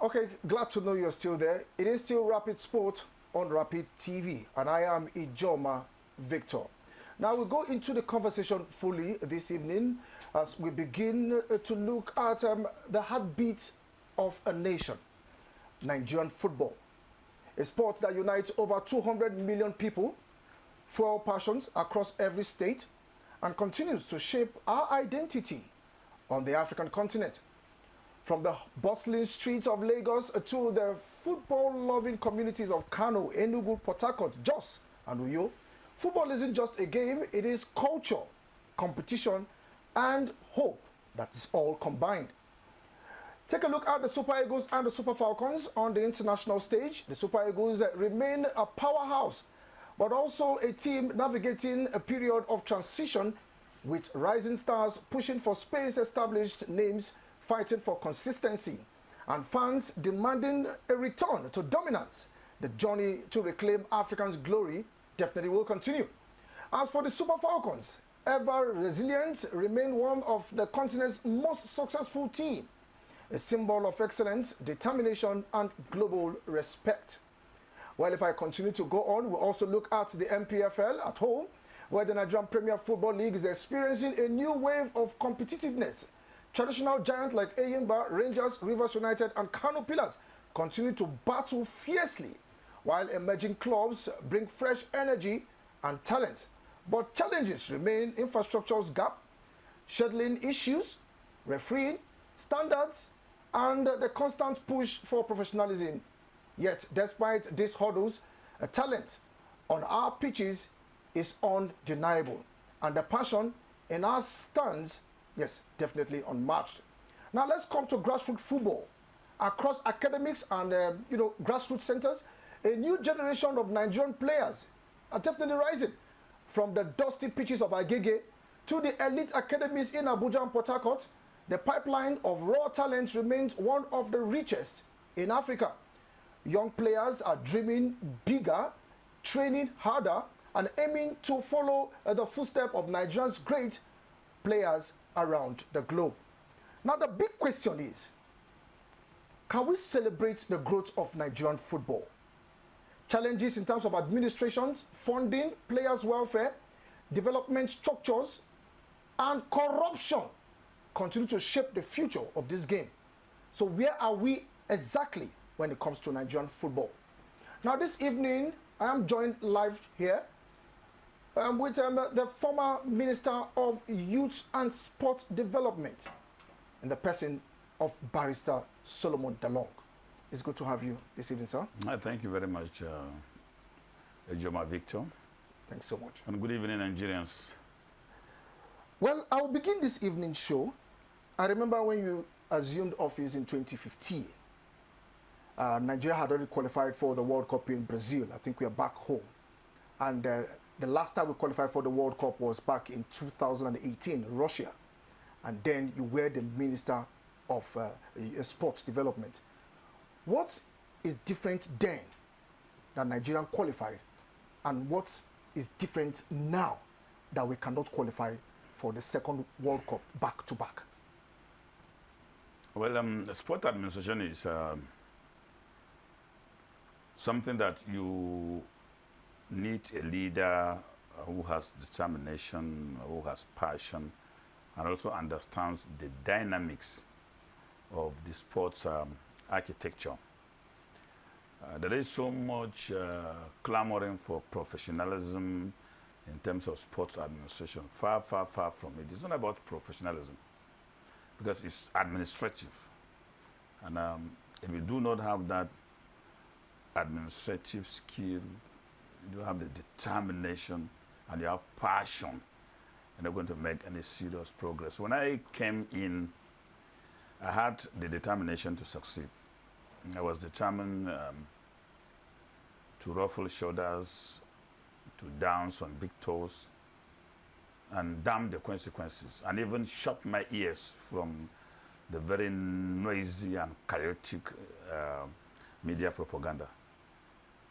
Okay, glad to know you're still there. It is still Rapid Sport on Rapid TV, and I am Ijoma Victor. Now we go into the conversation fully this evening as we begin to look at the heartbeat of a nation, Nigerian football. A sport that unites over 200 million people, fuel passions across every state, and continues to shape our identity on the African continent. From the bustling streets of Lagos to the football-loving communities of Kano, Enugu, Port Harcourt, Jos, and Uyo, football isn't just a game, it is culture, competition, and hope that is all combined. Take a look at the Super Eagles and the Super Falcons on the international stage. The Super Eagles remain a powerhouse, but also a team navigating a period of transition with rising stars pushing for space-established names fighting for consistency, and fans demanding a return to dominance. The journey to reclaim Africa's glory definitely will continue. As for the Super Falcons, ever resilient, remain one of the continent's most successful team, a symbol of excellence, determination, and global respect. Well, if I continue to go on, we'll also look at the NPFL at home, where the Nigerian Premier Football League is experiencing a new wave of competitiveness. Traditional giants like Barr, Rangers, Rivers United, and Kano Pillars continue to battle fiercely, while emerging clubs bring fresh energy and talent. But challenges remain: infrastructure's gap, scheduling issues, refereeing, standards, and the constant push for professionalism. Yet, despite these hurdles, a talent on our pitches is undeniable, and the passion in our stands, yes, definitely unmatched. Now let's come to grassroots football. Across academics and grassroots centers, a new generation of Nigerian players are definitely rising. From the dusty pitches of Agege to the elite academies in Abuja and Port Harcourt, the pipeline of raw talent remains one of the richest in Africa. Young players are dreaming bigger, training harder, and aiming to follow the footsteps of Nigeria's great players around the globe. Now the big question is, can we celebrate the growth of Nigerian football? Challenges in terms of administrations, funding, players' welfare, development structures, and corruption continue to shape the future of this game. So where are we exactly when it comes to Nigerian football? Now this evening, I am joined live here with the former Minister of Youth and Sport Development in the person of Barrister Solomon Dalung. It's good to have you this evening, sir. Thank you very much, Ijoma Victor. Thanks so much. And good evening, Nigerians. Well, I'll begin this evening's show. I remember when you assumed office in 2015. Nigeria had already qualified for the World Cup in Brazil. I think we are back home. And the last time we qualified for the World Cup was back in 2018, Russia. And then you were the Minister of Sports Development. What is different then that Nigeria qualified, and what is different now that we cannot qualify for the second World Cup back to back? Well, sport administration is something that you need a leader who has determination, who has passion, and also understands the dynamics of the sports architecture. There is so much clamoring for professionalism in terms of sports administration. Far, far, far from it. It's not about professionalism, because it's administrative. And if you do not have that administrative skill, you have the determination, and you have passion, you're not going to make any serious progress. When I came in, I had the determination to succeed. I was determined to ruffle shoulders, to dance on big toes, and damn the consequences, and even shut my ears from the very noisy and chaotic media propaganda.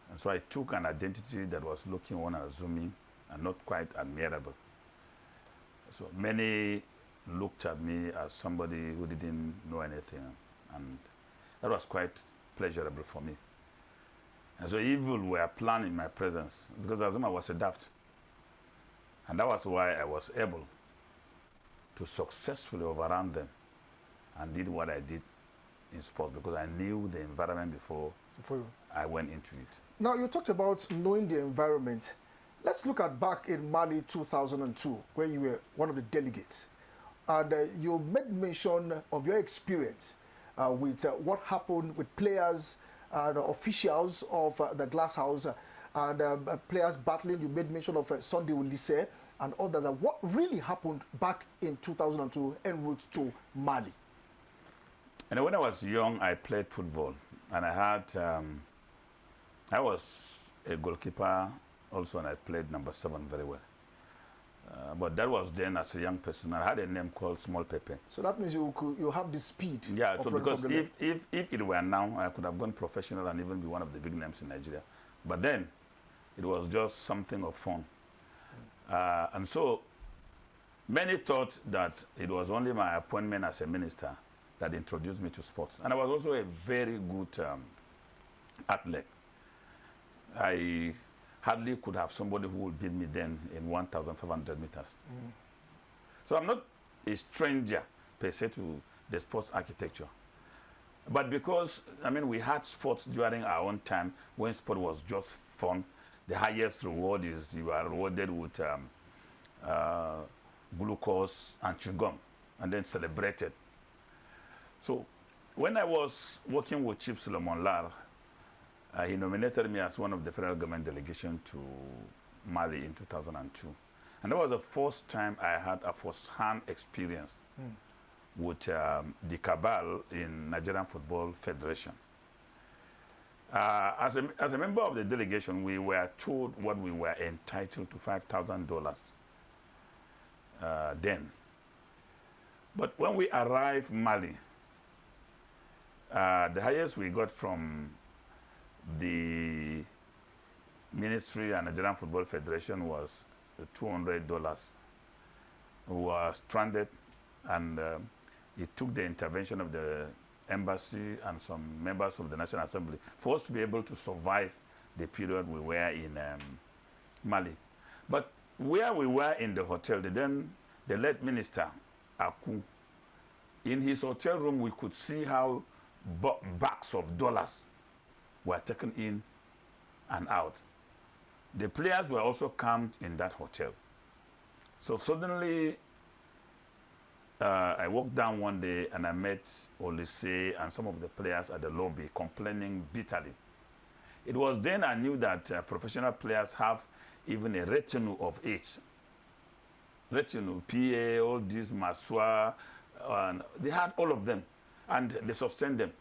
And so I took an identity that was looking unassuming and not quite admirable. So many looked at me as somebody who didn't know anything, and That was quite pleasurable for me. And so evil were planned in my presence because Azuma was a daft. And that was why I was able to successfully overrun them and did what I did in sports because I knew the environment before I went into it. Now, you talked about knowing the environment. Let's look at back in Mali 2002, where you were one of the delegates. And you made mention of your experience with what happened with players and officials of the Glass House and players battling. You made mention of Sunday Ulisse and others. What really happened back in 2002 en route to Mali? And when I was young, I played football. And I had, I was a goalkeeper also, and I played number 7 very well. But that was then as a young person. I had a name called Small Pepe. So that means you have the speed. Yeah, so because if it were now, I could have gone professional and even be one of the big names in Nigeria. But then, it was just something of fun. And so, many thought that it was only my appointment as a minister that introduced me to sports. And I was also a very good athlete. I hardly could have somebody who would beat me then in 1,500 meters. So I'm not a stranger, per se, to the sports architecture. But because, I mean, we had sports during our own time when sport was just fun. The highest reward is you are rewarded with glucose and chewing gum, and then celebrated. So when I was working with Chief Solomon Lar, he nominated me as one of the federal government delegation to Mali in 2002. And that was the first time I had a first-hand experience with the cabal in Nigerian Football Federation. As a member of the delegation, we were told what we were entitled to $5,000 then. But when we arrived in Mali, the highest we got from the Ministry and Nigerian Football Federation was $200. We were stranded, and it took the intervention of the embassy and some members of the National Assembly for us to be able to survive the period we were in Mali. But where we were in the hotel, the late minister, Aku, in his hotel room, we could see how bags of dollars were taken in and out. The players were also camped in that hotel. So suddenly, I walked down one day and I met Ulisse and some of the players at the lobby complaining bitterly. It was then I knew that professional players have even a retinue of age. Retinue, PA, all these, Maswa, and they had all of them, and they sustained them.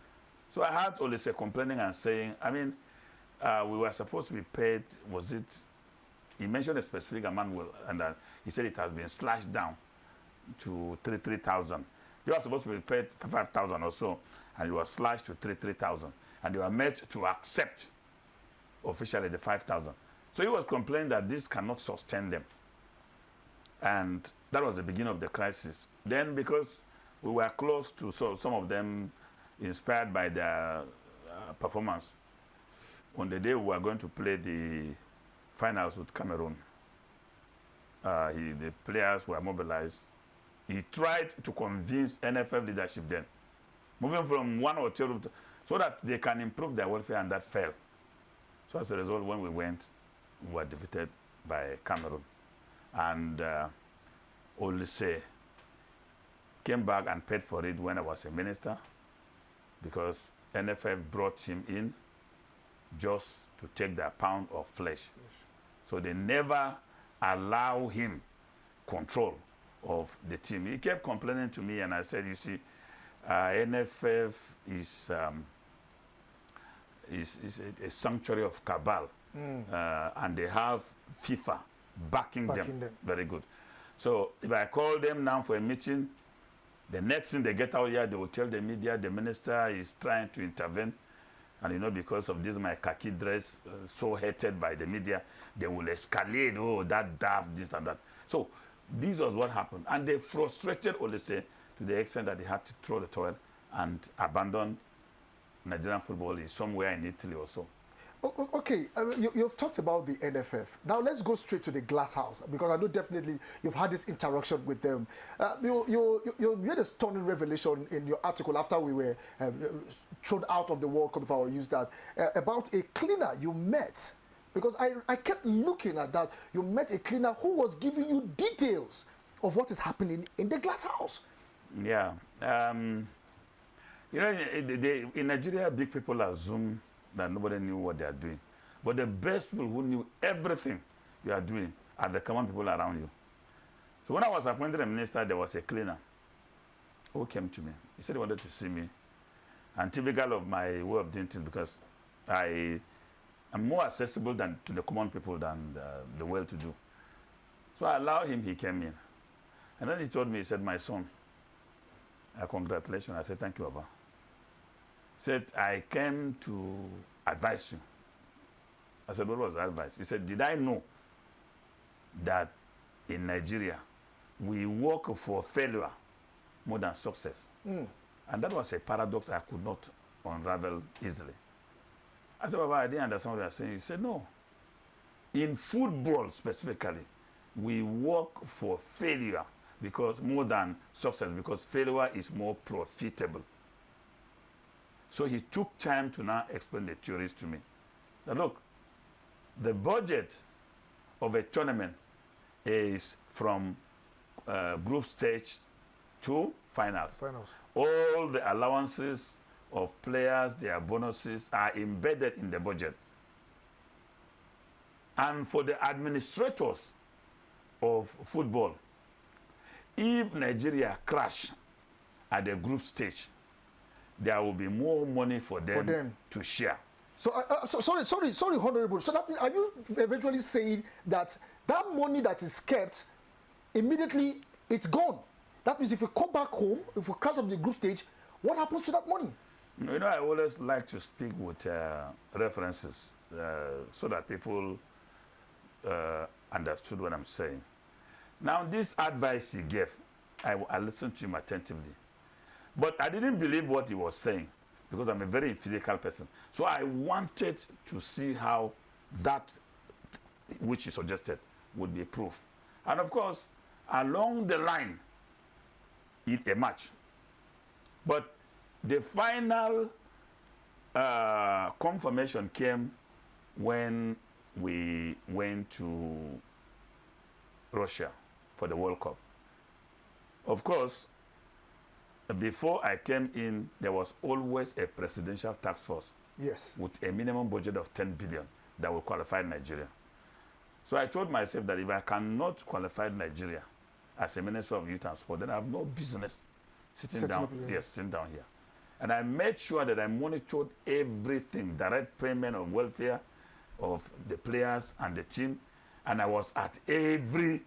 So I heard Ulisse complaining and saying, I mean, we were supposed to be paid, was it, he mentioned a specific amount, and he said it has been slashed down to 3,000. They were supposed to be paid 5,000 or so, and it was slashed to 3,000. And they were made to accept officially the 5,000. So he was complaining that this cannot sustain them. And that was the beginning of the crisis. Then because we were close to some of them, inspired by their performance, on the day we were going to play the finals with Cameroon, the players were mobilized. He tried to convince NFF leadership then, moving from one hotel room so that they can improve their welfare, and that failed. So as a result, when we went, we were defeated by Cameroon. And Ulisse came back and paid for it when I was a minister, because NFF brought him in just to take their pound of flesh. Yes. So they never allow him control of the team. He kept complaining to me, and I said, you see, NFF is a sanctuary of cabal, and they have FIFA backing them. Very good. So if I call them now for a meeting, the next thing they get out here, they will tell the media the minister is trying to intervene. And you know, because of this, my khaki dress, so hated by the media, they will escalate, oh, that daft, this and that. So this was what happened. And they frustrated Ulisse to the extent that they had to throw the towel and abandon Nigerian football is somewhere in Italy or so. Okay, you've talked about the NFF. Now let's go straight to the glass house, because I know definitely you've had this interaction with them. You made a stunning revelation in your article after we were thrown out of the World Cup, if I will use that, about a cleaner you met. Because I kept looking at that. You met a cleaner who was giving you details of what is happening in the glass house. Yeah. You know, in Nigeria, big people assume that nobody knew what they are doing. But the best people who knew everything you are doing are the common people around you. So when I was appointed a minister, there was a cleaner who came to me. He said he wanted to see me. And typical of my way of doing things, because I am more accessible to the common people than the well-to-do. So I allowed him, he came in. And then he told me, he said, my son, congratulations. I said, thank you, Abba. Said, I came to advise you. I said, what was the advice? He said, did I know that in Nigeria, we work for failure more than success? And that was a paradox I could not unravel easily. I said, Baba, I didn't understand what you are saying. He said, no. In football specifically, we work for failure because more than success, because failure is more profitable. So he took time to now explain the theories to me. Now look, the budget of a tournament is from group stage to finals. All the allowances of players, their bonuses are embedded in the budget. And for the administrators of football, if Nigeria crash at the group stage, there will be more money for them to share. So, sorry, Honorable. So that means, are you eventually saying that that money that is kept, immediately it's gone? That means if you come back home, if you crash on the group stage, what happens to that money? You know, I always like to speak with references so that people understood what I'm saying. Now, this advice he gave, I listened to him attentively. But I didn't believe what he was saying because I'm a very empirical person. So I wanted to see how that which he suggested would be proof. And of course, along the line, it emerged. But the final confirmation came when we went to Russia for the World Cup. Of course, before I came in, there was always a presidential task force. Yes. With a minimum budget of 10 billion that will qualify Nigeria. So I told myself that if I cannot qualify Nigeria as a Minister of Youth and Sport, then I have no business sitting down here. And I made sure that I monitored everything, direct payment of welfare of the players and the team. And I was at every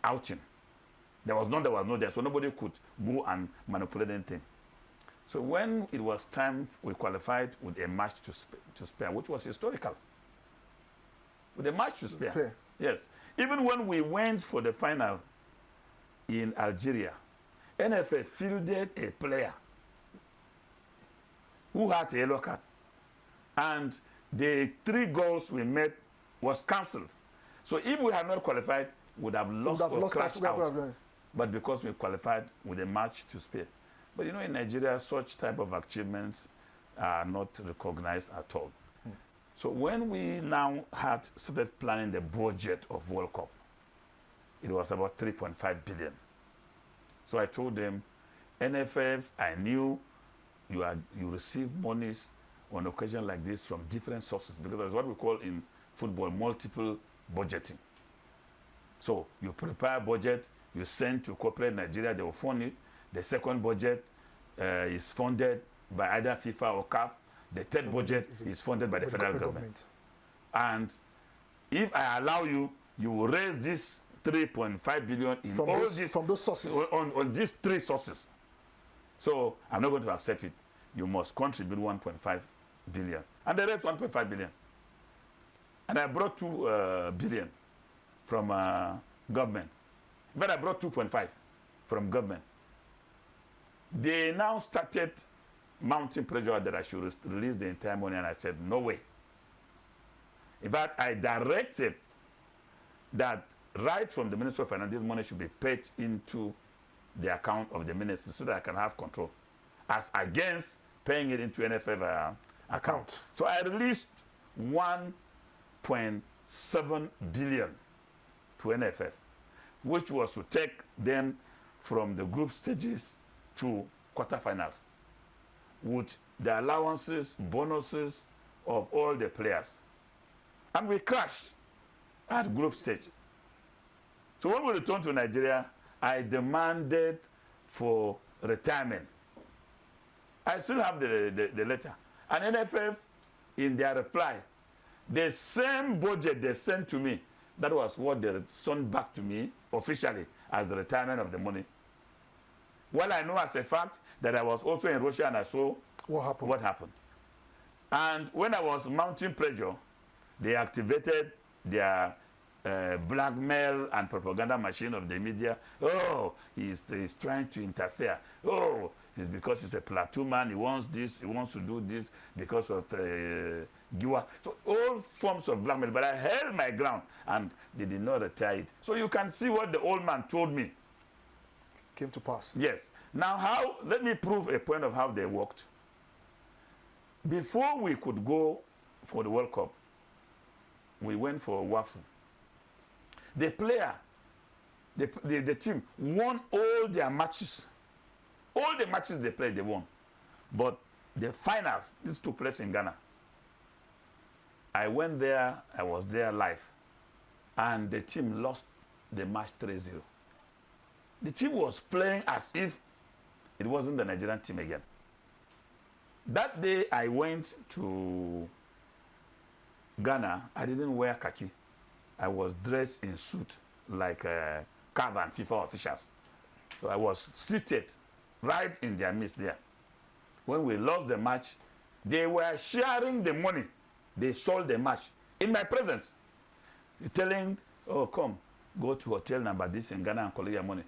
outing. There was none that was not there, so nobody could go and manipulate anything. So when it was time, we qualified with a match to spare, which was historical. With a match to spare. Fair. Yes. Even when we went for the final in Algeria, NFA fielded a player who had a yellow card. And the 3 goals we made was cancelled. So if we had not qualified, we would have lost or crashed out. But because we qualified with a match to spare. But you know, in Nigeria, such type of achievements are not recognized at all. So when we now had started planning the budget of World Cup, it was about 3.5 billion. So I told them, NFF, I knew you receive monies on occasion like this from different sources, because that's what we call in football multiple budgeting. So you prepare a budget, you send to corporate Nigeria, they will fund it. The second budget is funded by either FIFA or CAF. The third budget is funded by the federal government. And if I allow you, you will raise this 3.5 billion in from those sources. On these 3 sources. So I'm not going to accept it. You must contribute 1.5 billion. And the rest 1.5 billion. And I brought 2 billion from government. But I brought 2.5 from government. They now started mounting pressure that I should release the entire money, and I said, no way. In fact, I directed that right from the Ministry of Finance, this money should be paid into the account of the ministry so that I can have control, as against paying it into NFF account. So I released 1.7 billion to NFF, which was to take them from the group stages to quarterfinals, with the allowances, bonuses of all the players. And we crashed at group stage. So when we returned to Nigeria, I demanded for retirement. I still have the letter. And NFF, in their reply, the same budget they sent to me, that was what they sent back to me officially as the retirement of the money. Well, I know as a fact that I was also in Russia and I saw what happened. And when I was mounting pressure, they activated their blackmail and propaganda machine of the media. Oh, he's trying to interfere. Oh, it's because he's a platoon man. He wants this. He wants to do this because of Giwa. So all forms of blackmail. But I held my ground, and they did not retire it. So you can see what the old man told me came to pass. Yes. Now, let me prove a point of how they worked. Before we could go for the World Cup, we went for Wafu. The player, the team won all their matches. All the matches they played, they won. But the finals, this took place in Ghana. I went there, I was there live, and the team lost the match 3-0. The team was playing as if it wasn't the Nigerian team again. That day I went to Ghana, I didn't wear khaki. I was dressed in suit like CAF and FIFA officials. So I was seated right in their midst there. When we lost the match, they were sharing the money. They sold the match in my presence. Telling, oh, come, go to hotel number this in Ghana and collect your money.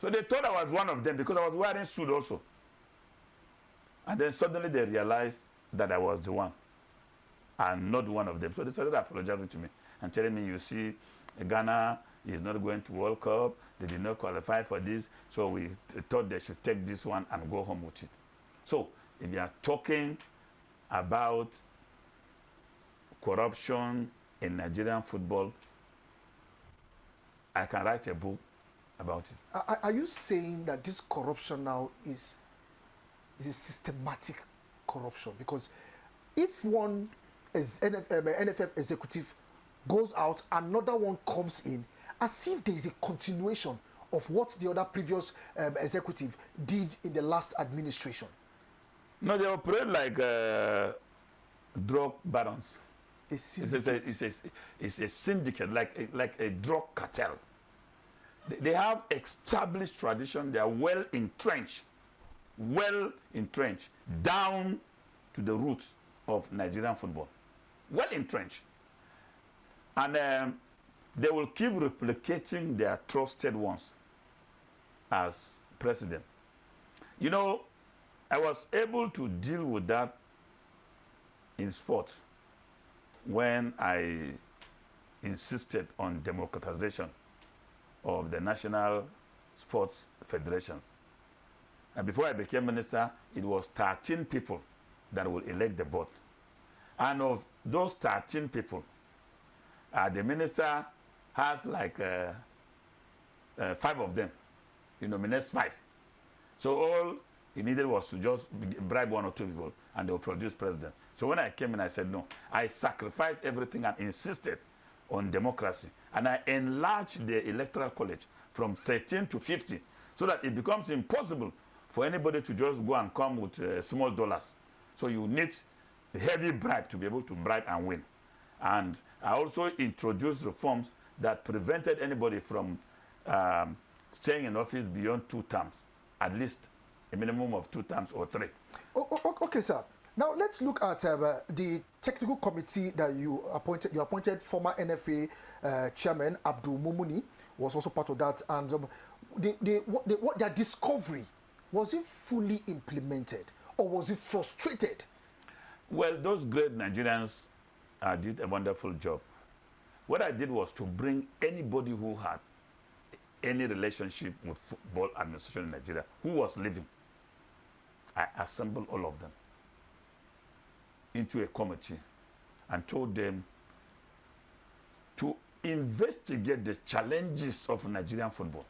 So they thought I was one of them because I was wearing suit also. And then suddenly they realized that I was the one and not one of them. So they started apologizing to me and telling me, you see, Ghana is not going to World Cup. They did not qualify for this. So we thought they should take this one and go home with it. So if you are talking about corruption in Nigerian football, I can write a book about it. Are you saying that this corruption now is a systematic corruption? Because if one is NFF executive goes out, another one comes in, as if there is a continuation of what the other previous executive did in the last administration. No, they operate like drug barons. A syndicate. It's a syndicate, like a drug cartel. They have established tradition. They are well entrenched down to the roots of Nigerian football. Well entrenched. And they will keep replicating their trusted ones as president. You know, I was able to deal with that in sports when I insisted on democratization of the National Sports Federations. And before I became minister, it was 13 people that will elect the board. And of those 13 people, the minister has like 5 of them. He nominates 5. So all he needed was to just bribe 1 or 2 people and they will produce president. So when I came in, I said, no, I sacrificed everything and insisted on democracy. And I enlarged the electoral college from 13 to 50 so that it becomes impossible for anybody to just go and come with small dollars. So you need a heavy bribe to be able to bribe and win. And I also introduced reforms that prevented anybody from staying in office beyond 2 terms, at least a minimum of 2 terms or 3. Okay, sir. Now let's look at the technical committee that you appointed. You appointed former NFA chairman Abdul Mumuni was also part of that, and their discovery, was it fully implemented, or was he frustrated? Well, those great Nigerians did a wonderful job. What I did was to bring anybody who had any relationship with football administration in Nigeria, who was living. I assembled all of them into a committee and told them to investigate the challenges of Nigerian football.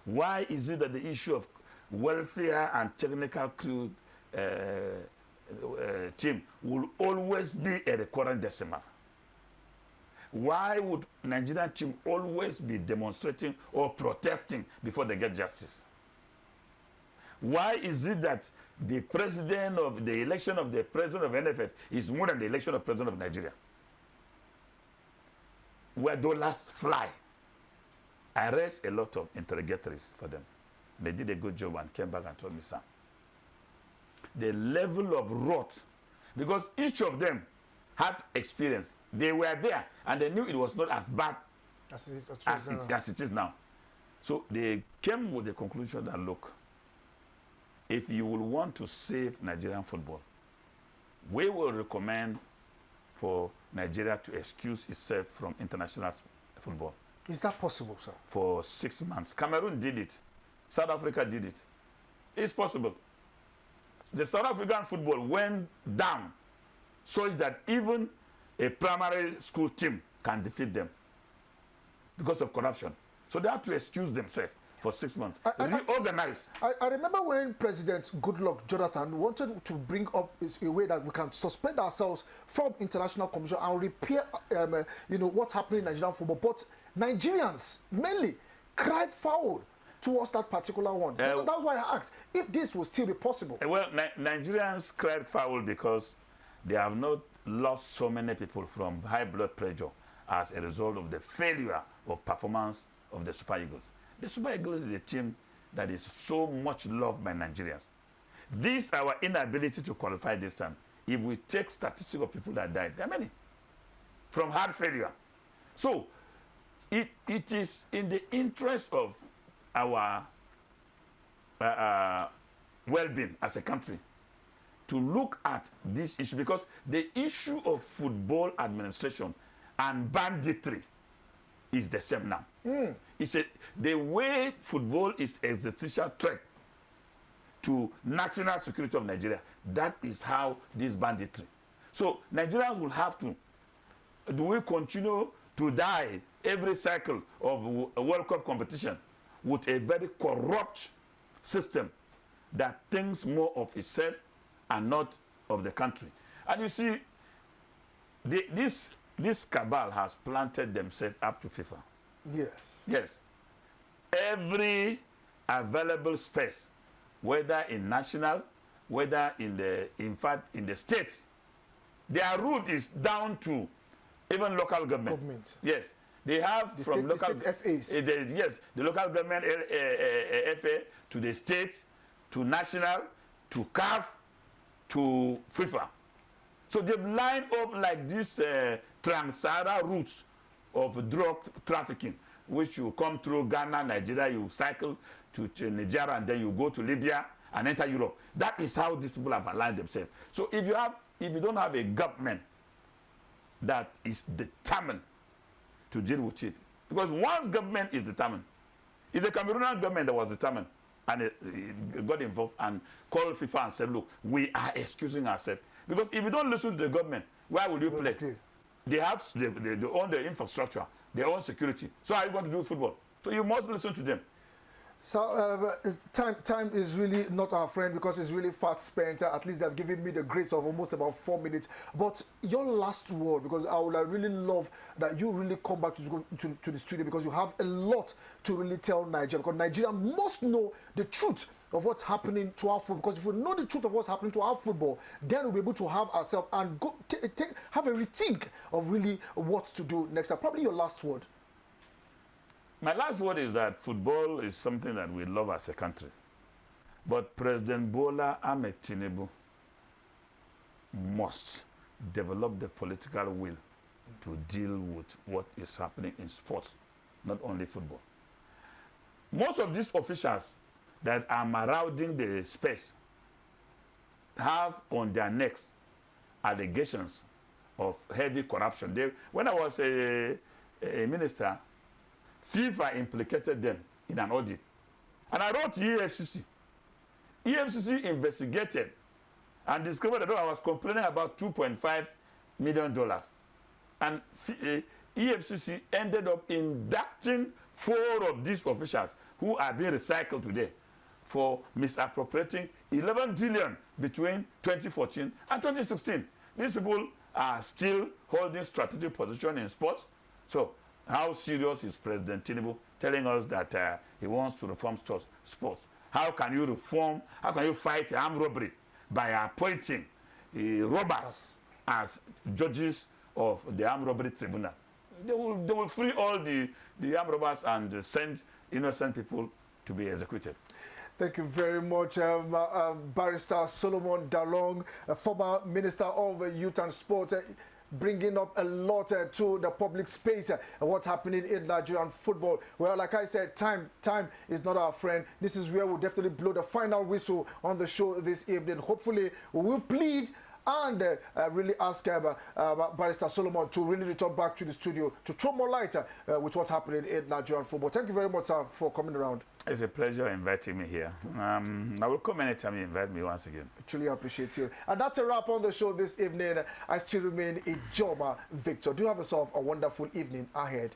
Why is it that the issue of welfare and technical crew team will always be a recurrent decimal? Why would Nigerian team always be demonstrating or protesting before they get justice? Why is it that the election of the president of NFF is more than the election of president of Nigeria? Where dollars fly. I raised a lot of interrogatories for them. They did a good job and came back and told me, Sam, the level of wrath, because each of them had experience. They were there and they knew it was not as bad as it is now. So they came with the conclusion that, look, if you will want to save Nigerian football, we will recommend for Nigeria to excuse itself from international football. Is that possible, sir? For 6 months. Cameroon did it. South Africa did it. It's possible. The South African football went down such that even a primary school team can defeat them because of corruption. So they have to excuse themselves for 6 months. Reorganize. I remember when President Goodluck Jonathan wanted to bring up a way that we can suspend ourselves from international commission and repair, what's happening in Nigerian football. But Nigerians mainly cried foul towards that particular one. So that's why I asked if this will still be possible. Well, Nigerians cried foul because they have not lost so many people from high blood pressure as a result of the failure of performance of the Super Eagles. The Super Eagles is a team that is so much loved by Nigerians. This, our inability to qualify this time, if we take statistics of people that died, there are many, from heart failure. So, it is in the interest of our well-being as a country to look at this issue, because the issue of football administration and banditry is the same now. It's the way football is existential threat to national security of Nigeria. That is how this banditry. So Nigerians will have to, do we continue to die every cycle of a World Cup competition with a very corrupt system that thinks more of itself and not of the country? And you see, this cabal has planted themselves up to FIFA. Yes. Yes. Every available space, whether in national, whether in the states, their route is down to even local government. Yes. They have the from state, local the state FAs. Yes, the local government FA to the state, to national, to CAF, to FIFA. So they've lined up like this Trans-Sahara routes of drug trafficking, which you come through Ghana, Nigeria, you cycle to Nigeria, and then you go to Libya and enter Europe. That is how these people have aligned themselves. So if you don't have a government that is determined to deal with it, because once government is determined, it's the Cameroonian government that was determined, and it got involved and called FIFA and said, look, we are excusing ourselves. Because if you don't listen to the government, where will you play? Okay. They own the infrastructure, they own security. So how are you going to do football? So you must listen to them. So time is really not our friend, because it's really fast spent. At least they've given me the grace of almost about 4 minutes. But your last word, because I would really love that you really come back to the studio, because you have a lot to really tell Nigeria. Because Nigeria must know the truth of what's happening to our football. Because if we know the truth of what's happening to our football, then we'll be able to have ourselves and go have a rethink of really what to do next time. Probably your last word. My last word is that football is something that we love as a country. But President Bola Ahmed Tinubu must develop the political will to deal with what is happening in sports, not only football. Most of these officials that are marauding the space have on their necks allegations of heavy corruption. When I was a minister, FIFA implicated them in an audit. And I wrote to EFCC. EFCC investigated and discovered that I was complaining about $2.5 million. And EFCC ended up inducting 4 of these officials who are being recycled today for misappropriating 11 billion between 2014 and 2016. These people are still holding strategic position in sports. So how serious is President Tinubu telling us that he wants to reform sports? How can you reform, how can you fight armed robbery by appointing robbers as judges of the armed robbery tribunal? They will free all the armed robbers and send innocent people to be executed. Thank you very much, Barrister Solomon Dalung, former Minister of Youth and Sport, bringing up a lot to the public space and what's happening in Nigerian football. Well, like I said, time is not our friend. This is where we'll definitely blow the final whistle on the show this evening. Hopefully, we will plead and really ask Barrister Solomon to really return back to the studio to throw more light with what's happening in Nigerian football. Thank you very much, sir, for coming around. It's a pleasure inviting me here. I will come anytime you invite me once again. Truly appreciate you. And that's a wrap on the show this evening. I still remain Ijoma Victor. Do have yourself a wonderful evening ahead.